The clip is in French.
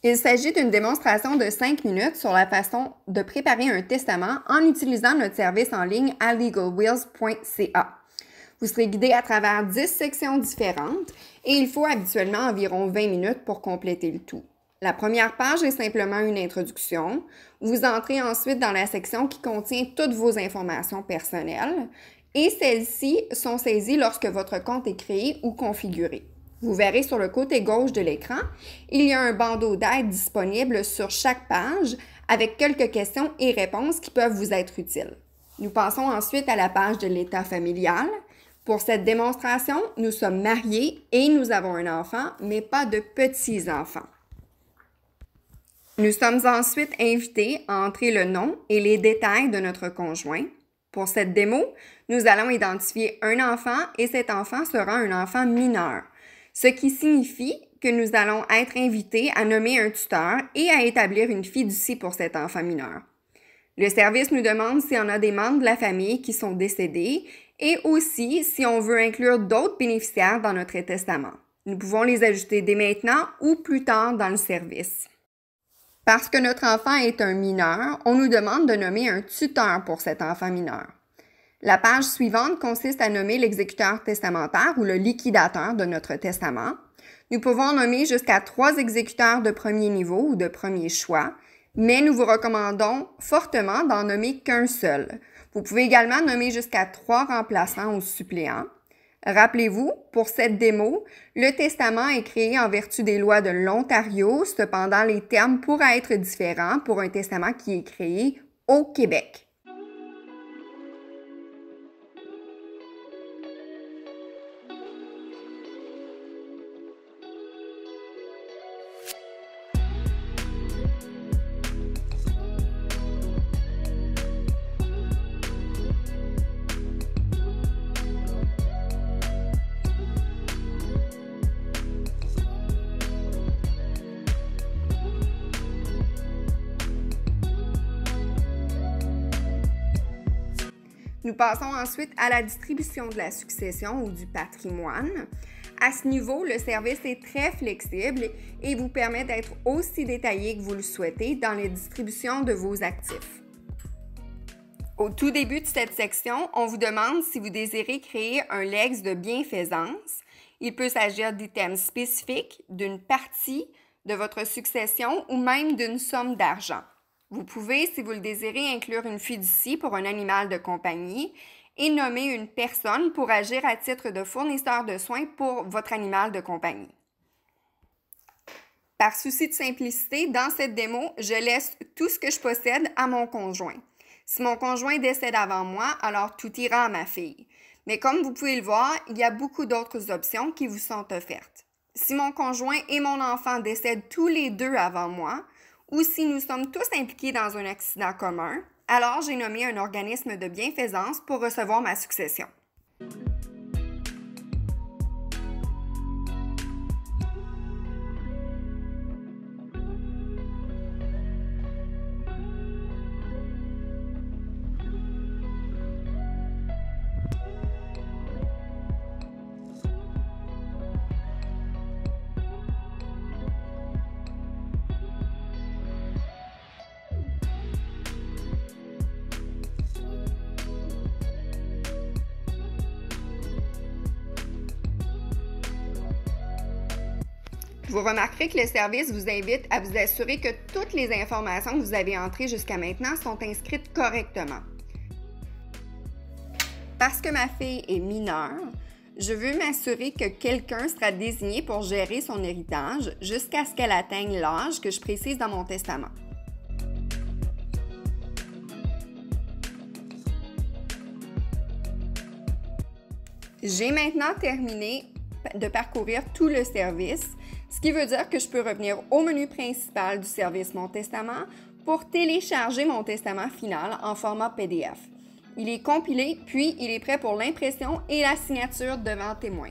Il s'agit d'une démonstration de 5 minutes sur la façon de préparer un testament en utilisant notre service en ligne à legalwills.ca. Vous serez guidé à travers 10 sections différentes et il faut habituellement environ 20 minutes pour compléter le tout. La première page est simplement une introduction. Vous entrez ensuite dans la section qui contient toutes vos informations personnelles et celles-ci sont saisies lorsque votre compte est créé ou configuré. Vous verrez sur le côté gauche de l'écran, il y a un bandeau d'aide disponible sur chaque page avec quelques questions et réponses qui peuvent vous être utiles. Nous passons ensuite à la page de l'état familial. Pour cette démonstration, nous sommes mariés et nous avons un enfant, mais pas de petits-enfants. Nous sommes ensuite invités à entrer le nom et les détails de notre conjoint. Pour cette démo, nous allons identifier un enfant et cet enfant sera un enfant mineur, ce qui signifie que nous allons être invités à nommer un tuteur et à établir une fiducie pour cet enfant mineur. Le service nous demande s'il y en a des membres de la famille qui sont décédés et aussi si on veut inclure d'autres bénéficiaires dans notre testament. Nous pouvons les ajouter dès maintenant ou plus tard dans le service. Parce que notre enfant est un mineur, on nous demande de nommer un tuteur pour cet enfant mineur. La page suivante consiste à nommer l'exécuteur testamentaire ou le liquidateur de notre testament. Nous pouvons nommer jusqu'à 3 exécuteurs de premier niveau ou de premier choix, mais nous vous recommandons fortement d'en nommer qu'un seul. Vous pouvez également nommer jusqu'à 3 remplaçants ou suppléants. Rappelez-vous, pour cette démo, le testament est créé en vertu des lois de l'Ontario, cependant les termes pourraient être différents pour un testament qui est créé au Québec. Nous passons ensuite à la distribution de la succession ou du patrimoine. À ce niveau, le service est très flexible et vous permet d'être aussi détaillé que vous le souhaitez dans les distributions de vos actifs. Au tout début de cette section, on vous demande si vous désirez créer un legs de bienfaisance. Il peut s'agir d'items spécifiques, d'une partie de votre succession ou même d'une somme d'argent. Vous pouvez, si vous le désirez, inclure une fiducie pour un animal de compagnie et nommer une personne pour agir à titre de fournisseur de soins pour votre animal de compagnie. Par souci de simplicité, dans cette démo, je laisse tout ce que je possède à mon conjoint. Si mon conjoint décède avant moi, alors tout ira à ma fille. Mais comme vous pouvez le voir, il y a beaucoup d'autres options qui vous sont offertes. Si mon conjoint et mon enfant décèdent tous les deux avant moi, ou si nous sommes tous impliqués dans un accident commun, alors j'ai nommé un organisme de bienfaisance pour recevoir ma succession. Vous remarquerez que le service vous invite à vous assurer que toutes les informations que vous avez entrées jusqu'à maintenant sont inscrites correctement. Parce que ma fille est mineure, je veux m'assurer que quelqu'un sera désigné pour gérer son héritage jusqu'à ce qu'elle atteigne l'âge que je précise dans mon testament. J'ai maintenant terminé de parcourir tout le service, ce qui veut dire que je peux revenir au menu principal du service Mon Testament pour télécharger mon testament final en format PDF. Il est compilé, puis il est prêt pour l'impression et la signature devant témoin.